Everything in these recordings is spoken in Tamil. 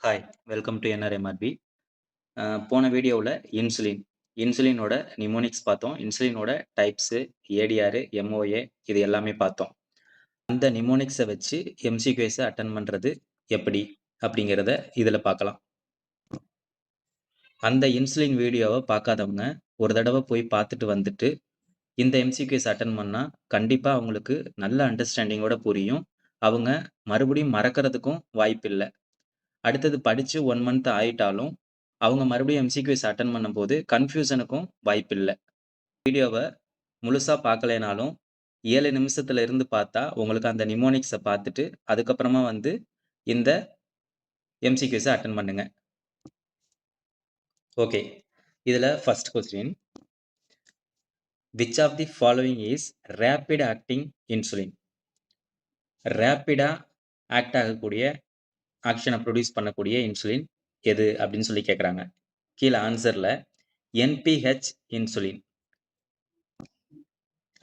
ஹாய்! Welcome to என்ஆர்எம்ஆர்பி. போன வீடியோவுல இன்சுலினோட நிமோனிக்ஸ் பார்த்தோம். இன்சுலினோட டைப்ஸு, ஏடிஆர், எம்ஓஏ இது எல்லாமே பார்த்தோம். அந்த நிமோனிக்ஸ வச்சு எம்சிக்யூஸ அட்டெண்ட் பண்றது எப்படி? அப்படிங்கிறத இதுல பார்க்கலாம். அந்த இன்சுலின் வீடியோவ பார்க்காதவங்க, ஒரு தடவ போய் பார்த்துட்டு வந்துட்டு, இந்த எம்சிக்யூஸ் அட்டெண்ட் பண்ணா, கண்டிப்பா அவங்களுக்கு நல்ல அண்டர்ஸ்டாண்டிங்கோட புரியும். அவங்க மறுபடியும் மறக்கறதுக்கும் வாய்ப்பில்ல. அடுத்தது படிச்சு 1 மந்த் ஆயிட்டாலும், அவங்க மறுபடியும் எம்சிக்யூஸ் அட்டெண்ட் பண்ணும்போது கன்ஃப்யூஷனுக்கும் வாய்ப்பில்ல. வீடியோவ முழுசா பார்க்கலைனாலும், 7 நிமிஷத்துல இருந்து பார்த்தா, உங்களுக்கு அந்த நிமோனிக்ஸ பார்த்துட்டு, அதுக்கப்புறமா வந்து இந்த எம்சிக்யூஸ அட்டெண்ட் பண்ணுங்க. ஓகே. இதுல first question. Which of the following is rapid acting insulin? ரேபிடா ஆக்ட் ஆகக்கூடிய, ஆக்ஷன புரொடியூஸ் பண்ணக்கூடிய இன்சுலின் எது? அப்படின்னு சொல்லி கேட்கறாங்க. கீழ ஆன்சர்ல என்பிஹெச் இன்சுலின்.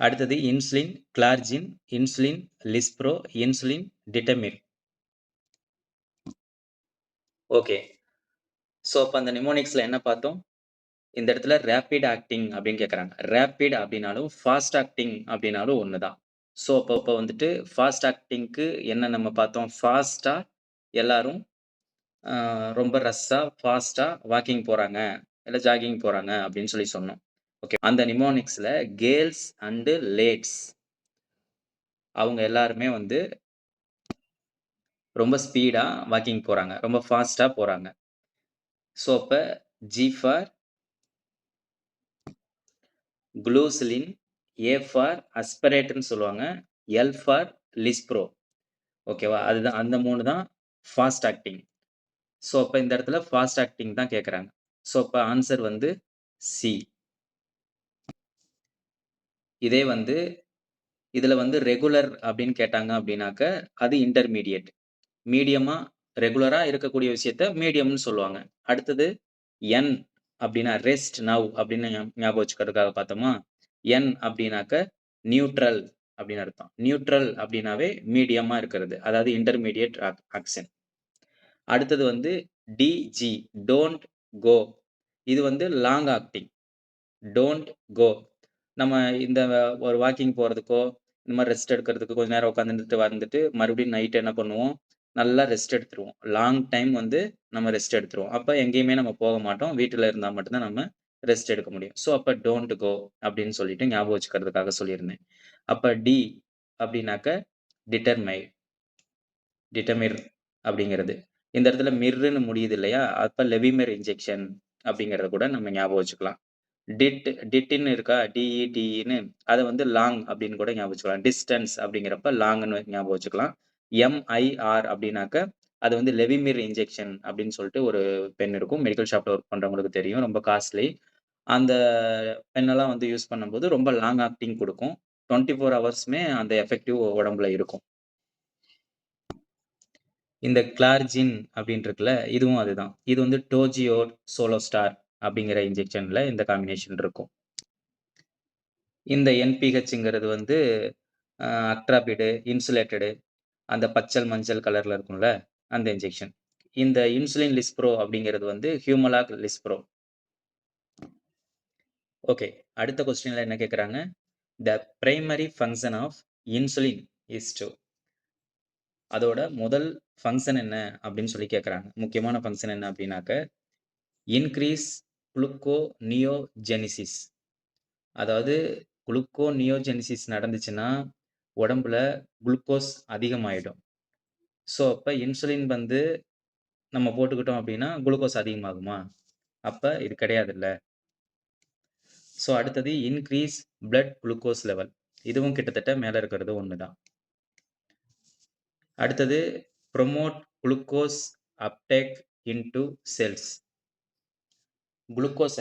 அடுத்தது இன்சுலின் கிளார்ஜின், இன்சுலின் லிஸ்ப்ரோ, இன்சுலின் டிட்டமிர். ஓகே. அப்ப அந்த நிமோனிக்ஸ்ல என்ன பார்த்தோம்? இந்த இடத்துல ரேபிட் ஆக்டிங் அப்படின்னு கேட்கறாங்க. ரேபிட் அப்படின்னாலும், ஃபாஸ்ட் ஆக்டிங் அப்படின்னாலும் ஒண்ணுதான். அப்ப வந்துட்டு ஃபாஸ்ட் ஆக்டிங்க்கு என்ன நம்ம பார்த்தோம்? ஃபாஸ்ட்டா எல்லாரும் அ ரொம்ப ரஷ்ஷா, ஃபாஸ்ட்டா வாக்கிங் போறாங்க, இல்ல ஜாகிங் போறாங்க அப்படின்னு சொல்லி சொன்னோம். ஓகே. அந்த நிமோனிக்ஸ்ல கேர்ல்ஸ் அண்ட் லேட்ஸ் அவங்க எல்லாருமே வந்து ரொம்ப ஸ்பீடா வாக்கிங் போறாங்க. ரொம்ப ஃபாஸ்ட்டா போறாங்க. அப்ப G for glulisine, A for அஸ்பரேட்டர்ன்னு சொல்லுவாங்க. L for lispro. ஓகேவா? அதுதான் அந்த 3 தான் ஃபாஸ்ட் ஆக்டிங். அப்ப இந்த இடத்துல ஃபாஸ்ட் ஆக்டிங் தான் கேட்கறாங்க. அப்ப ஆன்சர் வந்து சி. இதே வந்து இதுல வந்து ரெகுலர் அப்படின்னு கேட்டாங்க அப்படின்னாக்க, அது இன்டர்மீடியேட். மீடியமா ரெகுலரா இருக்கக்கூடிய விஷயத்த மீடியம்னு சொல்லுவாங்க. அடுத்தது என் அப்படின்னா ரெஸ்ட் நவ் அப்படின்னு ஞாபகம் வச்சுக்கிறதுக்காக பார்த்தோமா? என் அப்படின்னாக்க நியூட்ரல் அப்படின்னு அர்த்தம். நியூட்ரல் அப்படின்னாவே மீடியமா இருக்கிறது. அதாவது இன்டர்மீடியேட் ஆக்ஷன். அடுத்தது வந்து டிஜி டோன்ட் கோ. இது வந்து லாங் ஆக்டிங். Don't go. நம்ம இந்த ஒரு வாக்கிங் போறதுக்கோ, இந்த மாரி ரெஸ்ட் எடுக்கிறதுக்கு கொஞ்ச நேரம் உட்கார்ந்துட்டு வந்துட்டு, மறுபடியும் நைட் என்ன பண்ணுவோம்? நல்லா ரெஸ்ட் எடுத்துருவோம். லாங் டைம் வந்து நம்ம ரெஸ்ட் எடுத்துருவோம். அப்ப எங்கேயுமே நம்ம போக மாட்டோம். வீட்ல இருந்தா மட்டும் தான் நம்ம ரெஸ்ட் எடுக்க முடியும். அப்ப டோன்ட் கோ அப்படின்னு சொல்லிட்டு ஞாபகம் வச்சுக்கிறதுக்காக சொல்லியிருந்தேன். அப்ப டி அப்படின்னாக்க டிட்டர்மை டிட்டமிர் அப்படிங்கிறது. இந்த இடத்துல மிர்ன்னு முடியுது இல்லையா? அப்ப லெவிமெர் இன்ஜெக்ஷன் அப்படிங்கிறத கூட நம்ம ஞாபகம் வச்சுக்கலாம். டிட்ன்னு இருக்கா? டிஇடின்னு அத வந்து லாங் அப்படின்னு கூட ஞாபகம் வச்சுக்கலாம். டிஸ்டன்ஸ் அப்படிங்கிறப்ப லாங்ன்னு ஞாபகம் வச்சுக்கலாம். எம்ஐஆர் அப்படின்னாக்க, அது வந்து லெவிமிர் இன்ஜெக்ஷன் அப்படின்னு சொல்லிட்டு ஒரு பென் இருக்கும். மெடிக்கல் ஷாப்ல ஒர்க் பண்றவங்களுக்கு தெரியும். ரொம்ப காஸ்ட்லி. அந்த பென்னெல்லாம் வந்து யூஸ் பண்ணும்போது ரொம்ப லாங் ஆக்டிங் குடுக்கும். 24 ஹவர்ஸுமே அந்த எஃபெக்டிவ் உடம்புல இருக்கும். இந்த கிளார்ஜின் அப்படின்னு இருக்குல்ல, இதுவும் அதுதான். இது வந்து டோஜியோர் சோலோஸ்டார் அப்படிங்கிற இன்ஜெக்ஷன்ல இந்த காம்பினேஷன் இருக்கும். இந்த என்பிஹெச்ங்கிறது வந்து அக்ட்ராபிடு, இன்சுலேட்டடு அந்த பச்சல், மஞ்சள் கலர்ல இருக்கும்ல, அந்த இன்ஜெக்ஷன். இந்த இன்சுலின் லிஸ்ப்ரோ அப்படிங்கிறது வந்து ஹியூமலாக் லிஸ்ப்ரோ. ஓகே. அடுத்த கொஸ்டின்ல என்ன கேட்கறாங்க? The primary function of insulin is to. அதோட முதல் ஃபங்ஷன் என்ன அப்படின்னு சொல்லி கேட்கறாங்க. முக்கியமான ஃபங்ஷன் என்ன அப்படின்னாக்க, இன்கிரீஸ் குளுக்கோனியோஜெனிசிஸ். அதாவது குளுக்கோனியோஜெனிசிஸ் நடந்துச்சுன்னா, உடம்புல குளுக்கோஸ் அதிகமாயிடும். அப்ப இன்சுலின் வந்து நம்ம போட்டுக்கிட்டோம் அப்டின்னா, குளுக்கோஸ் அதிகமாகுமா? அப்ப இது கிடையாதுல்ல. அடுத்தது இன்கிரீஸ் பிளட் குளுக்கோஸ் லெவல். இதுவும் கிட்டத்தட்ட மேல இருக்கிறது ஒண்ணு தான். அடுத்தது promote glucose uptake into cells. குளுக்கோஸ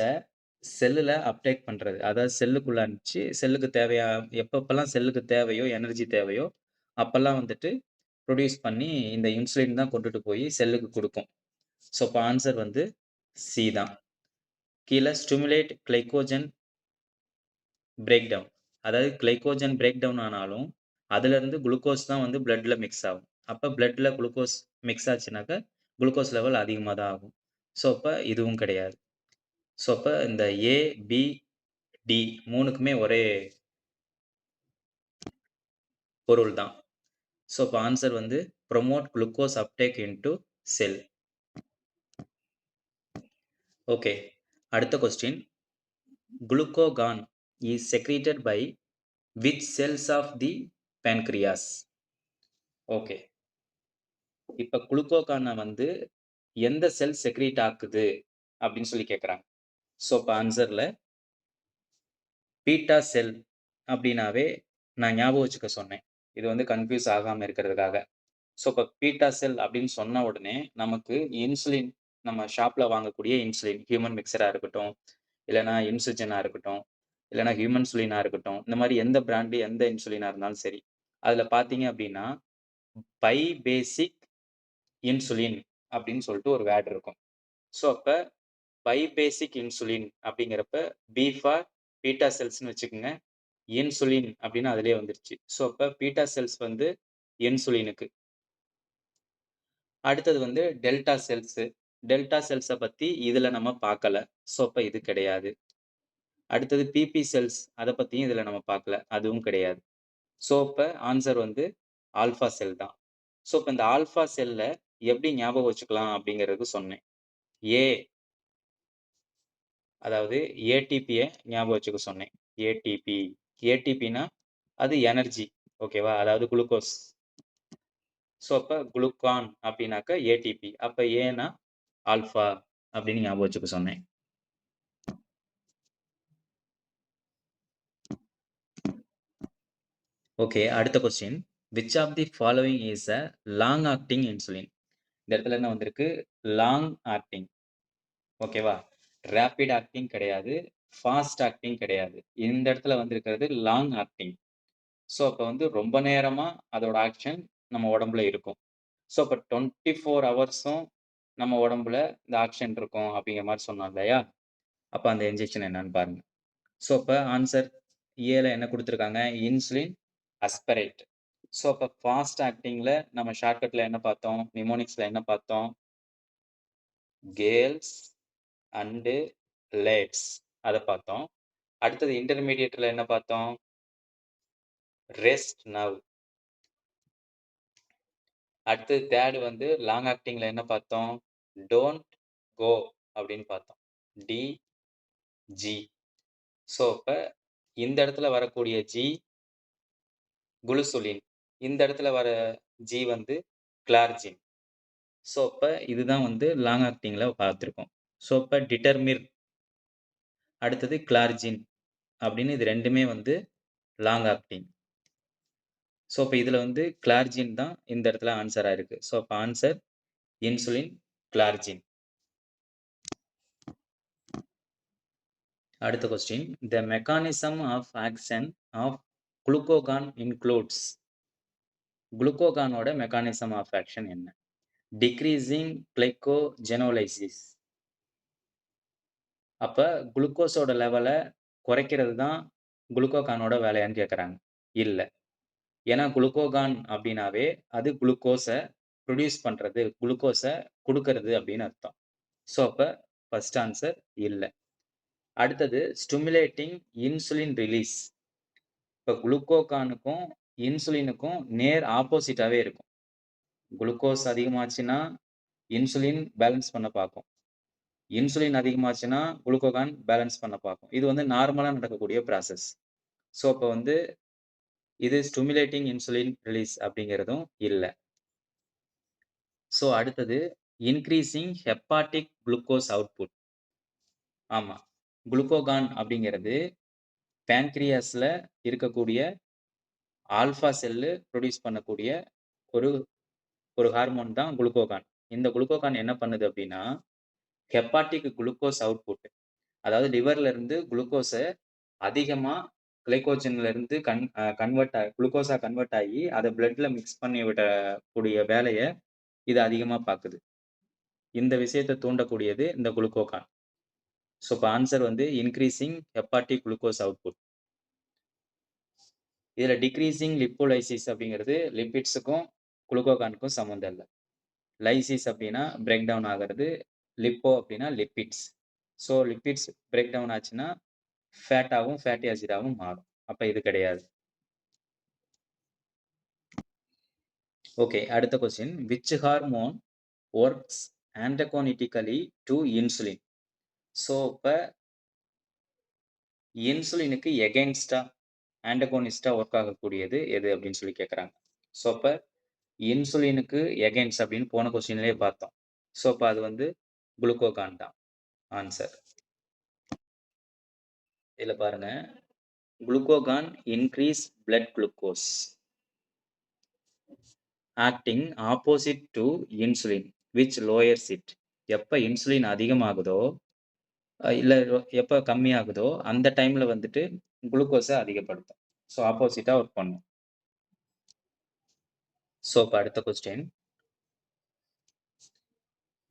செல்லுல அப்டேக் பண்றது. அதாவது செல்லுக்குள்ள அனுப்பிச்சு, செல்லுக்கு தேவையா எப்பப்பலாம் செல்லுக்கு தேவையோ, எனர்ஜி தேவையோ, அப்பல்லாம் வந்துட்டு புரொடியூஸ் பண்ணி இந்த இன்சுலின் தான் கொண்டுட்டு போய் செல்லுக்கு குடுக்கும். அப்ப ஆன்சர் வந்து சி தான். கீழ ஸ்டிமுலேட் கிளைகோஜன் பிரேக் டவுன். அதாவது கிளைகோஜன் பிரேக் டவுன் ஆனாலும், அதிலிருந்து குளுக்கோஸ் தான் வந்து பிளட்ல மிக்ஸ் ஆகும். அப்ப பிளட்ல குளுக்கோஸ் மிக்ஸ் ஆச்சுனாக்க, குளுக்கோஸ் லெவல் அதிகமா தான் ஆகும். ஸோ, அப்ப இதுவும் கிடையாது. ஸோ, அப்ப இந்த ஏ, பி, டி 3க்குமே ஒரே பொருள் தான். ஸோ, அப்ப ஆன்சர் வந்து promote glucose uptake into cell. Okay. அடுத்த question. Glucagon is secreted by which cells of the pancreas? Okay. இப்ப குளுக்கோகான வந்து எந்த செல் செக்ரீட் ஆக்குது அப்படின்னு சொல்லி கேட்குறாங்க. ஸோ, அப்ப ஆன்சர்ல பீட்டா செல் அப்படின்னாவே நான் ஞாபகம் வச்சுக்க சொன்னேன். இது வந்து கன்ஃப்யூஸ் ஆகாம இருக்கிறதுக்காக. ஸோ, இப்ப பீட்டா செல் அப்படின்னு சொன்ன உடனே நமக்கு இன்சுலின் நம்ம ஷாப்ல வாங்கக்கூடிய இன்சுலின், ஹியூமன் மிக்ஸரா இருக்கட்டும், இல்லன்னா இன்சுஜனா இருக்கட்டும், இல்லன்னா ஹியூமன்சுலினா இருக்கட்டும், இந்த மாரி எந்த பிராண்ட், எந்த இன்சுலினா இருந்தாலும் சரி. அதுல பார்த்தீங்க அப்படின்னா, பை பேசிக் இன்சுலின் அப்படின்னு சொல்லிட்டு ஒரு வேர்ட் இருக்கும். ஸோ, அப்ப பைபேசிக் இன்சுலின் அப்படிங்கிறப்ப, பி ஃபார் பீட்டா செல்ஸ்ன்னு வச்சுக்கங்க. இன்சுலின் அப்படின்னு அதிலேயே வந்துருச்சு. ஸோ, அப்ப பீட்டா செல்ஸ் வந்து இன்சுலினுக்கு. அடுத்தது வந்து டெல்டா செல்ஸ். டெல்டா செல்ஸ பத்தி இதுல நம்ம பார்க்கல. ஸோ, அப்ப இது கிடையாது. அடுத்தது பிபி செல்ஸ். அத பத்தியும் இதுல நம்ம பார்க்கல. அதுவும் கிடையாது. ஸோ, அப்ப ஆன்சர் வந்து ஆல்பா செல் தான். ஸோ, இப்ப இந்த ஆல்பா செல்ல எப்படி ஞாபகம் வச்சுக்கலாம் அப்படிங்கிறதுக்கு சொன்னேன். ஏ அதாவது ஏடிபிய ஞாபகம் வச்சுக்க சொன்னேன். ஏடிபி. ஏடிபின்னா அது எனர்ஜி. ஓகேவா? அதாவது குளுக்கோஸ். ஸோ, அப்ப குளுக்கான் அப்டின்னாக்க ஏடிபி. அப்ப ஏன்னா ஆல்ஃபா அப்படின்னு ஞாபகம் வச்சுக்க சொன்னேன். ஓகே. அடுத்த question. Which of the following is a long acting insulin? இந்த இடத்துல என்ன வந்திருக்கு? Long acting. ஓகேவா? ரேபிட் ஆக்டிங் கிடையாது. ஃபாஸ்ட் ஆக்டிங் கிடையாது. இந்த இடத்துல வந்திருக்கிறது லாங் ஆக்டிங். ஸோ, அப்ப வந்து ரொம்ப நேரமா அதோட ஆக்ஷன் நம்ம உடம்புல இருக்கும். ஸோ, அப்ப 24 ஹவர்ஸும் நம்ம உடம்புல இந்த ஆக்ஷன் இருக்கும் அப்படிங்கிற மாரி சொன்னோம் இல்லையா? அப்ப அந்த இன்ஜெக்ஷன் என்னன்னு பாருங்க. ஸோ, அப்ப ஆன்சர் ஏல என்ன குடுத்துருக்காங்க? இன்சுலின் அஸ்பரேட். ஸோ, அப்ப ஃபாஸ்ட் ஆக்டிங்ல நம்ம ஷார்ட்கட்ல என்ன பார்த்தோம்? நிமோனிக்ஸ்ல என்ன பார்த்தோம்? கேல்ஸ் அண்ட் லேட்ஸ் அத பார்த்தோம். அடுத்தது இன்டர்மீடியேட்ல என்ன பார்த்தோம்? Rest nerve. அடுத்தது தேர்ட் வந்து லாங் ஆக்டிங்ல என்ன பார்த்தோம்? டோன்ட் கோ அப்படின்னு பார்த்தோம். D, G. ஸோ, அப்ப இந்த இடத்துல வரக்கூடிய ஜி குளுசோலின். இந்த இடத்துல வர ஜி வந்து கிளார்ஜின். ஸோ, அப்ப இதுதான் வந்து லாங் ஆக்டிங்ல பார்த்திருக்கோம். ஸோ, அப்ப டிட்டர்மிர் அடுத்தது கிளார்ஜின் அப்படின்னு இது 2மே வந்து லாங் ஆக்டிங். ஸோ, அப்ப இதுல வந்து கிளார்ஜின் தான் இந்த இடத்துல ஆன்ஸரா இருக்கு. ஸோ, அப்ப ஆன்சர் இன்சுலின் கிளார்ஜின். அடுத்த question. The mechanism of action of glucagon includes. குளுக்கோகானோட மெக்கானிசம் ஆஃப் ஆக்ஷன் என்ன? Decreasing glycogenolysis. அப்ப குளுக்கோஸோட லெவல குறைக்கிறது தான் குளுக்கோகானோட வேலையான்னு கேட்கறாங்க. இல்ல. ஏன்னா குளுக்கோகான் அப்டின்னாவே அது குளுக்கோஸ புரொடியூஸ் பண்றது, குளுக்கோஸ குடுக்கறது அப்படின்னு அர்த்தம். ஸோ அப்ப ஃபர்ஸ்ட் ஆன்சர் இல்ல. அடுத்தது ஸ்டிமுலேட்டிங் இன்சுலின் ரிலீஸ். இப்ப குளுக்கோகானுக்கும், இன்சுலினுக்கும் நேர் ஆப்போசிட்டாவே இருக்கும். குளுக்கோஸ் அதிகமாச்சுன்னா, இன்சுலின் பேலன்ஸ் பண்ண பாக்கும். இன்சுலின் அதிகமாச்சுன்னா, குளுக்கோகான் பேலன்ஸ் பண்ண பாக்கும். இது வந்து நார்மலா நடக்கக்கூடிய ப்ராசஸ். ஸோ, அப்ப வந்து இது ஸ்டிமுலேட்டிங் இன்சுலின் ரிலீஸ் அப்படிங்கிறதும் இல்ல. ஸோ, அடுத்தது இன்கிரீசிங் ஹெப்பாட்டிக் குளுக்கோஸ் அவுட்புட். ஆமா. குளுக்கோகான் அப்படிங்கிறது பான்கிரியாஸ்ல இருக்கக்கூடிய ஆல்பா செல்லு புரொடியூஸ் பண்ணக்கூடிய ஒரு ஒரு ஹார்மோன் தான் குளுக்கோகான். இந்த குளுக்கோகான் என்ன பண்ணுது அப்படின்னா, ஹெப்பாட்டிக் குளுக்கோஸ் அவுட்புட். அதாவது லிவர்ல இருந்து குளுக்கோஸ அதிகமா கிளைகோஜன்ல இருந்து குளுக்கோஸா கன்வெர்ட் ஆகி, அத பிளட்ல மிக்ஸ் பண்ணி விடக்கூடிய வேலைய இது அதிகமா பாக்குது. இந்த விஷயத்த தூண்டக்கூடியது இந்த குளுக்கோகான். ஸோ, இப்ப ஆன்சர் வந்து இன்கிரீசிங் ஹெப்பாட்டிக் குளுக்கோஸ் அவுட்புட். இதுல டிக்ரீசிங் லிப்போலைசிஸ் அப்படிங்கிறது லிபிட்ஸுக்கும் குளுக்கோகானுக்கும் சம்மந்தம் இல்ல. லைசிஸ் அப்படின்னா பிரேக் டவுன் ஆகுறது. லிப்போ அப்படின்னா lipids. So lipids break down ஆச்சுன்னா, ஃபேட்டாவும், ஃபேட்டி ஆசிடாவும் மாறும். அப்ப இது கிடையாது. ஓகே. அடுத்த question. Which hormone works antagonistically to insulin? So இப்ப இன்சுலினுக்கு எகெயின்ஸ்ட்டா, ஆன்டகோனிஸ்ட்டா வொர்க் ஆகக்கூடியது எது அப்படின்னு சொல்லி கேட்கறாங்க. ஸோ அப்ப இன்சுலினுக்கு எகெயின்ஸ்ட் அப்படின்னு போன கொஸ்டின்லயே பார்த்தோம். ஸோ அப்ப அது வந்து குளுக்கோகான் தான் ஆன்சர். இதுல பாருங்க. Glucagon increase blood glucose acting opposite to insulin which lowers it. எப்ப இன்சுலின் அதிகமாகுதோ, இல்ல எப்ப கம்மியாகுதோ, அந்த டைம்ல வந்துட்டு குளுக்கோஸ அதிகப்படுத்தும். ஸோ ஆப்போசிட்டா ஒர்க் பண்ணும். ஸோ இப்ப அடுத்த question.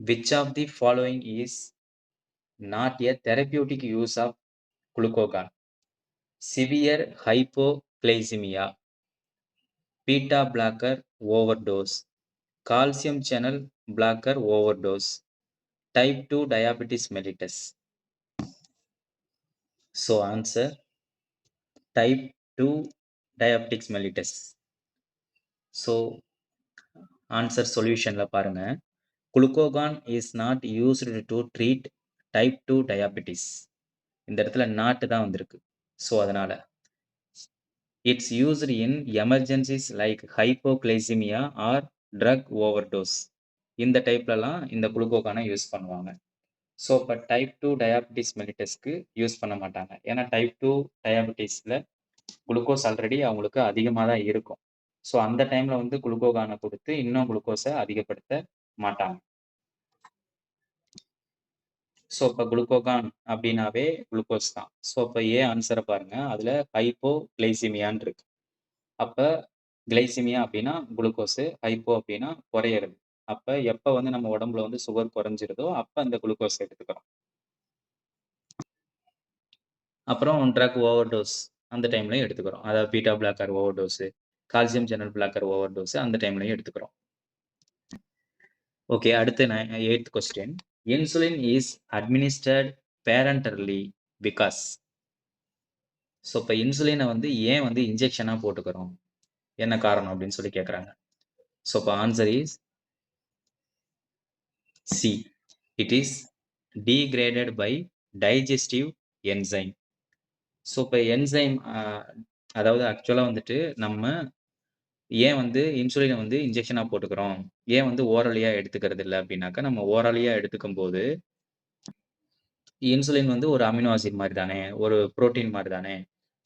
Which of the following is not a therapeutic use of glucagon? Severe hypoglycaemia, beta blocker overdose, calcium channel blocker overdose, type 2 diabetes mellitus. So answer type 2 diabetics mellitus. So answer solutionல பாருங்க. Glucagon is not used to treat type 2 diabetes. இந்த இடத்துல not தான் வந்திருக்கு. So அதனால it's used in emergencies like hypoglycemia or drug overdose. இந்த டைப்லலாம் இந்த குளுக்கோகானை யூஸ் பண்ணுவாங்க. ஸோ இப்போ டைப் 2 டயாபெட்டிஸ் மெலிட்டஸ்க்கு யூஸ் பண்ண மாட்டாங்க. ஏன்னா டைப் 2 டயாபெட்டிஸில் குளுக்கோஸ் ஆல்ரெடி அவங்களுக்கு அதிகமாக தான் இருக்கும். ஸோ அந்த டைம்ல வந்து குளுக்கோகானை கொடுத்து இன்னும் குளுக்கோஸை அதிகப்படுத்த மாட்டாங்க. ஸோ இப்போ குளுக்கோகான் அப்படின்னாவே குளுக்கோஸ் தான். ஸோ இப்போ ஆன்சரை பாருங்க. அதுல ஹைப்போ கிளைசிமியான்னு இருக்கு. அப்ப கிளைசிமியா அப்படின்னா குளுக்கோஸு, ஹைப்போ அப்படின்னா குறையிறது. அப்ப எப்ப வந்து நம்ம உடம்புல வந்து சுகர் குறைஞ்சிருதோ அப்ப அந்த குளுக்கோஸ் எடுத்துக்கிறோம். அப்புறம் ட்ரக் ஓவர்டோஸ் அந்த டைம்லயும் எடுத்துக்கிறோம். அதாவது beta blocker overdose, calcium channel blocker overdose அந்த டைம்லயும் எடுத்துக்கிறோம். ஓகே. அடுத்து 8th question. Insulin is administered parenterally because. So இப்ப இன்சுலினை வந்து ஏன் வந்து இன்ஜெக்ஷனா போட்டுக்கிறோம்? என்ன காரணம் அப்படின்னு சொல்லி கேட்குறாங்க. ஸோ இப்போ answer is C. It is degraded by digestive enzyme. So இப்போ என்சைம் அதாவது ஆக்சுவலா வந்துட்டு நம்ம ஏன் வந்து இன்சுலினை வந்து இன்ஜெக்ஷனா போட்டுக்கிறோம்? ஏன் வந்து ஓரலியா எடுத்துக்கிறது இல்ல அப்படின்னாக்கா, நம்ம ஓரலியா எடுத்துக்கும்போது இன்சுலின் வந்து ஒரு அமினோ ஆசிட் மாரி தானே! ஒரு புரோட்டீன் மாரி தானே!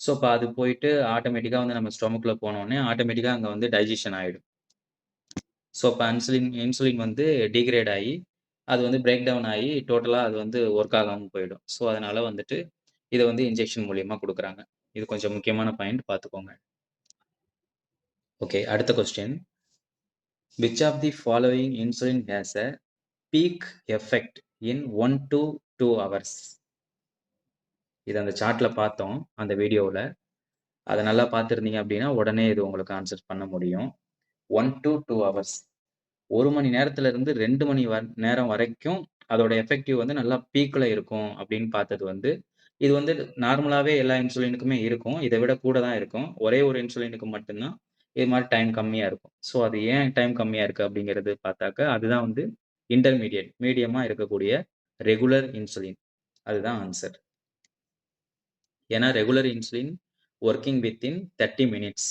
ஸோ, அப்ப அது போயிட்டு ஆட்டோமேட்டிக்கா வந்து நம்ம ஸ்டொமக்ல போனோனே, ஆட்டோமேட்டிக்கா அங்க வந்து டைஜெஷன் ஆயிடும். ஸோ, அப்ப இன்சுலின் வந்து டிகிரேட் ஆயி, அது வந்து பிரேக் டவுன் ஆயி, டோட்டலா அது வந்து ஒர்க் ஆகாம போயிடும். ஸோ, அதனால வந்துட்டு இத வந்து இன்ஜெக்ஷன் மூலியமா குடுக்குறாங்க. இது கொஞ்சம் முக்கியமான பாயிண்ட் பார்த்துக்கோங்க. ஓகே. அடுத்த question. Which of the following insulin has a peak effect in 1 to 2 hours? இத அந்த சார்ட்ல பார்த்தோம், அந்த வீடியோவுல. அத நல்லா பார்த்திருந்தீங்க அப்படின்னா, உடனே இது உங்களுக்கு ஆன்சர் பண்ண முடியும். 1 to 2 ஹவர்ஸ். 1 மணி நேரத்துல இருந்து 2 மணி நேரம் வரைக்கும் அதோட எஃபெக்டிவ் வந்து நல்லா பீக்ல இருக்கும் அப்படின்னு பார்த்தது வந்து, இது வந்து நார்மலாவே எல்லா இன்சுலினுக்குமே இருக்கும். இத விட கூட தான் இருக்கும். ஒரே ஒரு இன்சுலினுக்கு மட்டும் தான் இது மாரி டைம் கம்மியா இருக்கும். ஸோ அது ஏன் டைம் கம்மியா இருக்கு அப்படிங்கிறது பார்த்தாக்க, அதுதான் வந்து இன்டர்மீடியேட், மீடியமா இருக்கக்கூடிய ரெகுலர் இன்சுலின். அதுதான் ஆன்சர். ஏன்னா regular insulin working within 30 minutes.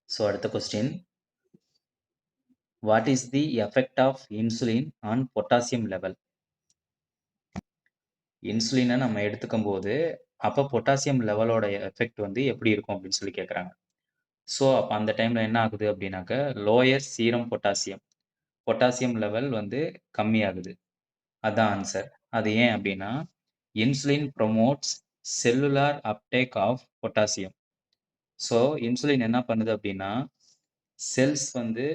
So அடுத்த question. What is the effect of insulin on potassium level? இன்சுலினை நம்ம எடுத்துக்கும்போது, அப்ப பொட்டாசியம் லெவலோட எஃபெக்ட் வந்து எப்படி இருக்கும் அப்படின்னு சொல்லி கேட்குறாங்க. ஸோ அப்ப அந்த டைம்ல என்ன ஆகுது அப்படின்னாக்க, lower serum potassium. Potassium level வந்து கம்மியாகுது. அதான் ஆன்சர். அது ஏன் அப்படின்னா, insulin promotes cellular uptake of potassium. So insulin என்ன பண்ணுது அப்படின்னா, செல்ஸ் வந்து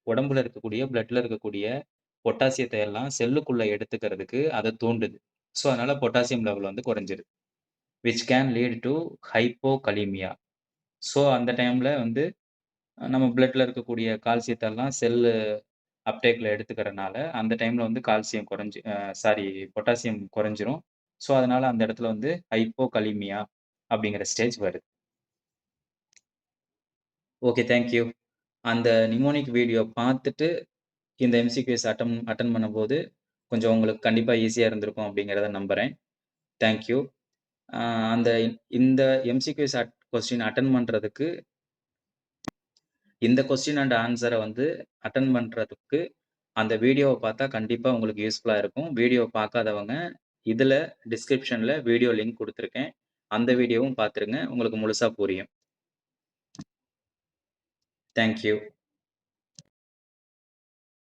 உடம்புல இருக்கக்கூடிய, பிளட்ல இருக்கக்கூடிய பொட்டாசியத்தை எல்லாம் செல்லுக்குள்ள எடுத்துக்கிறதுக்கு அத தூண்டுது. ஸோ அதனால பொட்டாசியம் லெவல் வந்து குறைஞ்சிருது. Which can lead to hypokalemia. So, அந்த டைம்ல வந்து நம்ம பிளட்ல இருக்கக்கூடிய கால்சியத்தெல்லாம் செல்லு அப்டேக்ல எடுத்துக்கிறனால, அந்த டைம்ல வந்து கால்சியம் குறைஞ்சு சாரி பொட்டாசியம் குறைஞ்சிரும். ஸோ, அதனால அந்த இடத்துல வந்து ஹைப்போகலிமியா அப்படிங்கிற ஸ்டேஜ் வருது. Okay, thank you. அந்த நிமோனிக் வீடியோ பார்த்துட்டு இந்த எம்சிக்யூஸ் அட்டெண்ட் பண்ணும்போது, கொஞ்சம் உங்களுக்கு கண்டிப்பா ஈஸியா இருந்திருக்கும் அப்படிங்கிறத நம்புறேன். Thank you. அ அந்த இந்த எம்சிக்யூஸ் கொஸ்டின் அட்டெண்ட் பண்றதுக்கு இந்த கொஸ்டின் அண்ட் ஆன்ஸர வந்து அட்டெண்ட் பண்றதுக்கு, அந்த வீடியோவ பார்த்தா கண்டிப்பா உங்களுக்கு யூஸ்ஃபுல்லா இருக்கும். வீடியோ பார்க்காதவங்க, இதுல டிஸ்கிரிப்ஷன்ல வீடியோ லிங்க் குடுத்துருக்கேன். அந்த வீடியோவும் பார்த்துருங்க. உங்களுக்கு முழுசா புரியும். Thank you.